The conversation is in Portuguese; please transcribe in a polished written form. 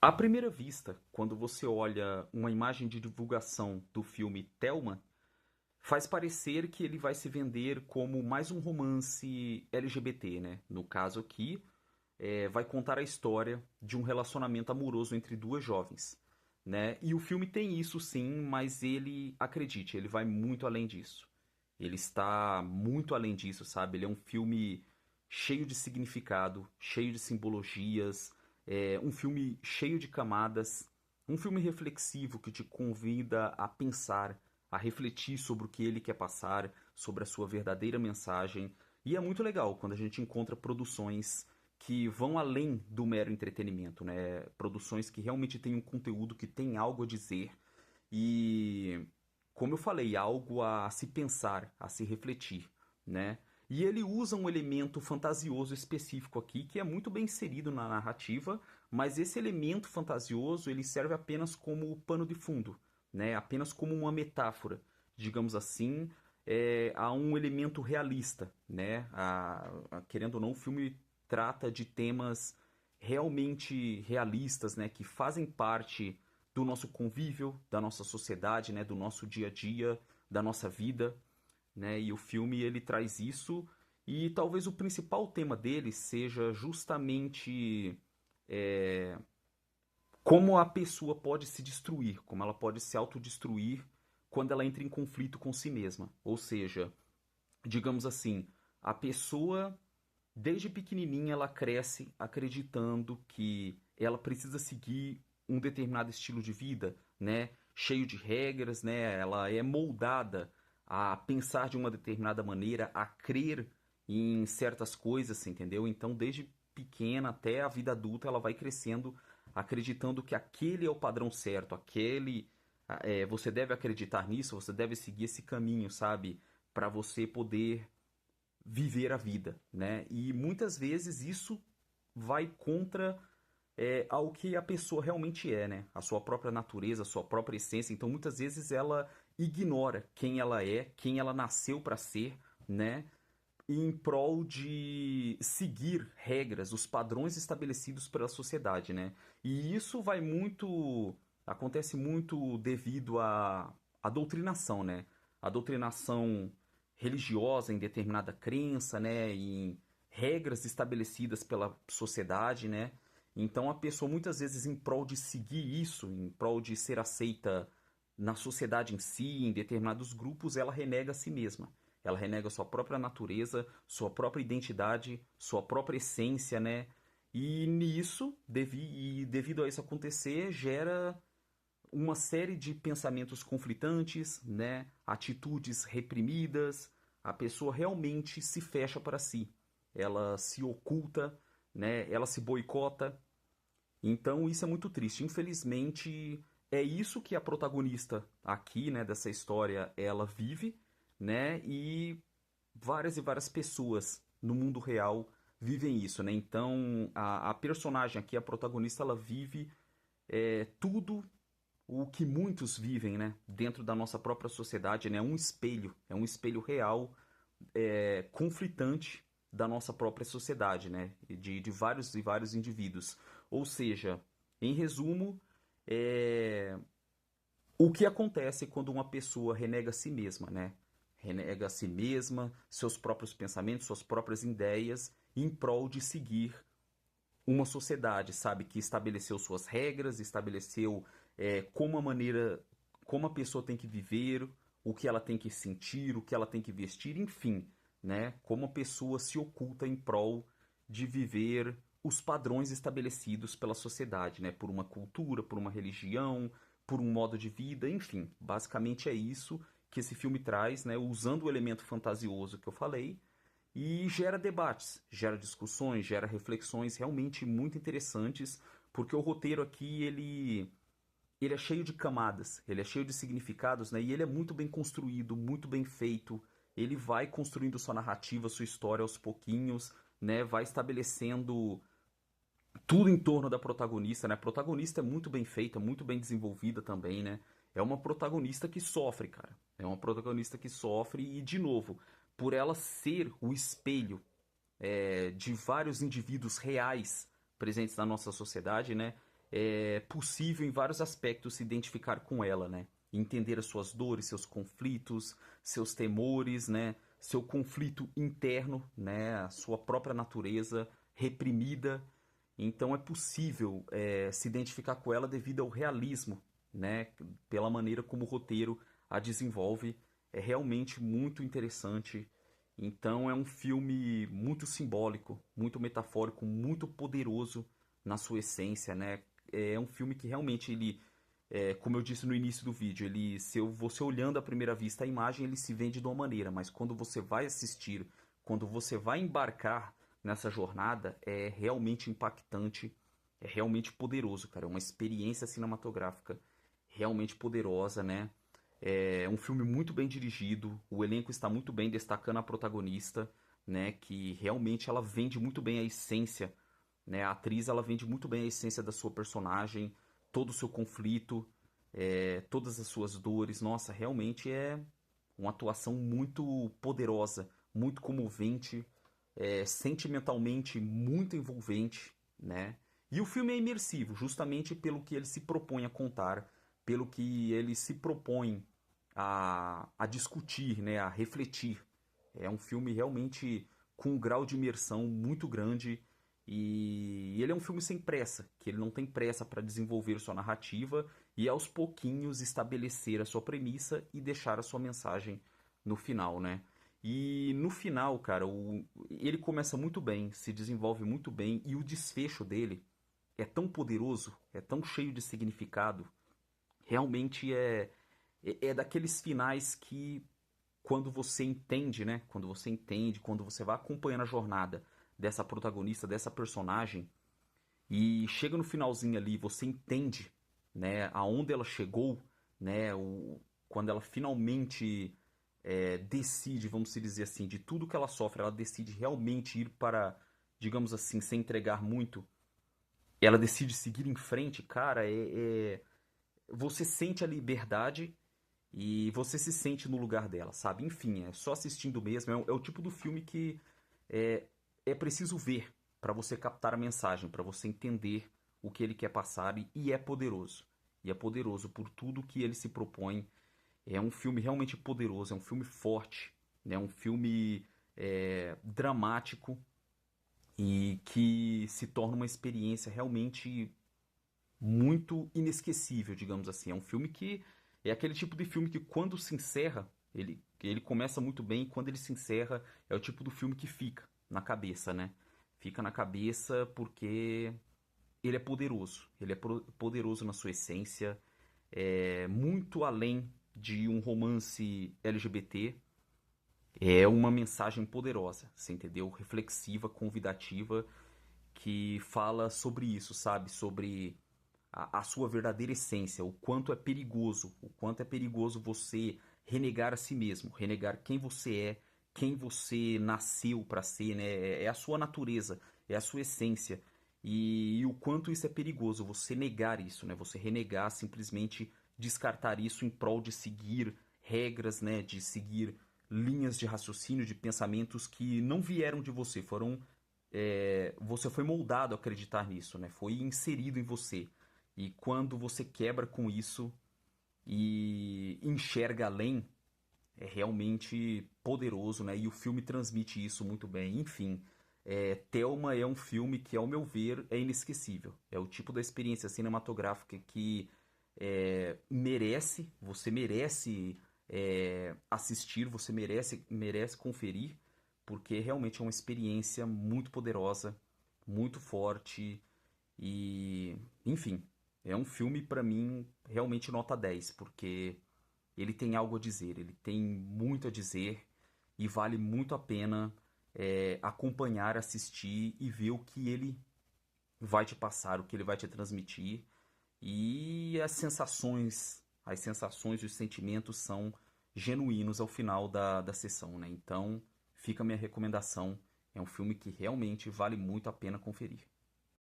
À primeira vista, quando você olha uma imagem de divulgação do filme Thelma, faz parecer que ele vai se vender como mais um romance LGBT, né? No caso aqui, vai contar a história de um relacionamento amoroso entre duas jovens, né? E o filme tem isso sim, mas ele, acredite, ele vai muito além disso. Ele está muito além disso, sabe? Ele é um filme cheio de significado, cheio de simbologias, um filme cheio de camadas, um filme reflexivo que te convida a pensar, a refletir sobre o que ele quer passar, sobre a sua verdadeira mensagem. E é muito legal quando a gente encontra produções que vão além do mero entretenimento, né? Produções que realmente têm um conteúdo, que tem algo a dizer e, como eu falei, algo a se pensar, a se refletir, né? E ele usa um elemento fantasioso específico aqui que é muito bem inserido na narrativa, mas esse elemento fantasioso ele serve apenas como pano de fundo, né? Apenas como uma metáfora, digamos assim, a um elemento realista, né? Querendo ou não, o filme trata de temas realmente realistas, né? Que fazem parte do nosso convívio, da nossa sociedade, né, do nosso dia a dia, da nossa vida, né? E o filme ele traz isso e talvez o principal tema dele seja justamente é, como a pessoa pode se destruir, como ela pode se autodestruir quando ela entra em conflito com si mesma. Ou seja, digamos assim, a pessoa desde pequenininha ela cresce acreditando que ela precisa seguir um determinado estilo de vida, né? Cheio de regras, né? Ela é moldada a pensar de uma determinada maneira, a crer em certas coisas, entendeu? Então, desde pequena até a vida adulta, ela vai crescendo acreditando que aquele é o padrão certo, você deve acreditar nisso, você deve seguir esse caminho, sabe? Para você poder viver a vida, né? E muitas vezes isso vai contra ao que a pessoa realmente é, né? A sua própria natureza, a sua própria essência. Então, muitas vezes ela ignora quem ela é, quem ela nasceu para ser, né? Em prol de seguir regras, os padrões estabelecidos pela sociedade, né? E isso vai muito, acontece muito devido à doutrinação, né? A doutrinação religiosa em determinada crença, né? Em regras estabelecidas pela sociedade, né? Então a pessoa muitas vezes em prol de seguir isso, em prol de ser aceita na sociedade em si, em determinados grupos, ela renega a si mesma. Ela renega sua própria natureza, sua própria identidade, sua própria essência, né? E nisso, devido a isso acontecer, gera uma série de pensamentos conflitantes, né? Atitudes reprimidas. A pessoa realmente se fecha para si. Ela se oculta, né? Ela se boicota. Então isso é muito triste. Infelizmente, é isso que a protagonista aqui, né, dessa história, ela vive, né? E várias e várias pessoas no mundo real vivem isso, né? Então a personagem aqui, a protagonista, ela vive tudo o que muitos vivem, né? Dentro da nossa própria sociedade, né? É um espelho real, conflitante da nossa própria sociedade, né? De vários e vários indivíduos. Ou seja, em resumo, é, o que acontece quando uma pessoa renega a si mesma, né? Renega a si mesma, seus próprios pensamentos, suas próprias ideias, em prol de seguir uma sociedade, sabe, que estabeleceu suas regras, estabeleceu como a maneira, como a pessoa tem que viver, o que ela tem que sentir, o que ela tem que vestir, enfim, né? Como a pessoa se oculta em prol de viver os padrões estabelecidos pela sociedade, né? Por uma cultura, por uma religião, por um modo de vida, enfim. Basicamente é isso que esse filme traz, né? Usando o elemento fantasioso que eu falei, e gera debates, gera discussões, gera reflexões realmente muito interessantes, porque o roteiro aqui ele é cheio de camadas, ele é cheio de significados, né? E ele é muito bem construído, muito bem feito. Ele vai construindo sua narrativa, sua história aos pouquinhos, né? Vai estabelecendo tudo em torno da protagonista, né? A protagonista é muito bem feita, muito bem desenvolvida também, né? É uma protagonista que sofre, cara. É uma protagonista que sofre e, de novo, por ela ser o espelho de vários indivíduos reais presentes na nossa sociedade, né? é possível em vários aspectos se identificar com ela, né? Entender as suas dores, seus conflitos, seus temores, né? Seu conflito interno, né? A sua própria natureza reprimida. Então é possível se identificar com ela devido ao realismo, né? Pela maneira como o roteiro a desenvolve. É realmente muito interessante. Então é um filme muito simbólico, muito metafórico, muito poderoso na sua essência, né? É um filme que realmente ele, como eu disse no início do vídeo, ele, se você olhando à primeira vista a imagem, ele se vende de uma maneira, mas quando você vai assistir, quando você vai embarcar nessa jornada, é realmente impactante, é realmente poderoso, cara. É uma experiência cinematográfica realmente poderosa, né? É um filme muito bem dirigido, o elenco está muito bem, destacando a protagonista, né? Que realmente ela vende muito bem a essência, né? A atriz ela vende muito bem a essência da sua personagem, todo o seu conflito, todas as suas dores. Nossa, realmente é uma atuação muito poderosa, muito comovente, sentimentalmente muito envolvente, né? E o filme é imersivo, justamente pelo que ele se propõe a contar, pelo que ele se propõe a discutir, né? A refletir. É um filme realmente com um grau de imersão muito grande e ele é um filme sem pressa, que ele não tem pressa para desenvolver sua narrativa e aos pouquinhos estabelecer a sua premissa e deixar a sua mensagem no final, né? E no final, cara, ele começa muito bem, se desenvolve muito bem e o desfecho dele é tão poderoso, é tão cheio de significado, realmente é daqueles finais que quando você entende, né? Quando você entende, quando você vai acompanhando a jornada dessa protagonista, dessa personagem, e chega no finalzinho ali, você entende, né? Aonde ela chegou, né? Quando ela finalmente decide, vamos dizer assim, de tudo que ela sofre, ela decide realmente ir para, digamos assim, sem entregar muito, ela decide seguir em frente, cara, você sente a liberdade e você se sente no lugar dela, sabe? Enfim, é só assistindo mesmo. É o tipo do filme que é, é preciso ver para você captar a mensagem, para você entender o que ele quer passar e é poderoso. E é poderoso por tudo que ele se propõe. É um filme realmente poderoso, é um filme forte, né? Um filme dramático e que se torna uma experiência realmente muito inesquecível, digamos assim. É um filme que é aquele tipo de filme que quando se encerra, ele começa muito bem e quando ele se encerra é o tipo do filme que fica na cabeça, né? Fica na cabeça porque ele é poderoso. Ele é poderoso na sua essência, muito além de um romance LGBT. É uma mensagem poderosa, você entendeu? Reflexiva, convidativa, que fala sobre isso, sabe? Sobre a sua verdadeira essência, o quanto é perigoso você renegar a si mesmo, renegar quem você nasceu para ser, né? É a sua natureza, é a sua essência. E o quanto isso é perigoso, você negar isso, né? Você renegar, simplesmente descartar isso em prol de seguir regras, né? De seguir linhas de raciocínio, de pensamentos que não vieram de você, foram você foi moldado a acreditar nisso, né? Foi inserido em você. E quando você quebra com isso e enxerga além, é realmente poderoso, né? E o filme transmite isso muito bem. Enfim, Thelma é um filme que, ao meu ver, é inesquecível. É o tipo da experiência cinematográfica que você merece assistir, você merece conferir, porque realmente é uma experiência muito poderosa, muito forte e, enfim, é um filme pra mim realmente nota 10 porque ele tem algo a dizer, ele tem muito a dizer e vale muito a pena acompanhar, assistir e ver o que ele vai te passar, o que ele vai te transmitir e as sensações e os sentimentos são genuínos ao final da sessão, né? Então, fica a minha recomendação. É um filme que realmente vale muito a pena conferir.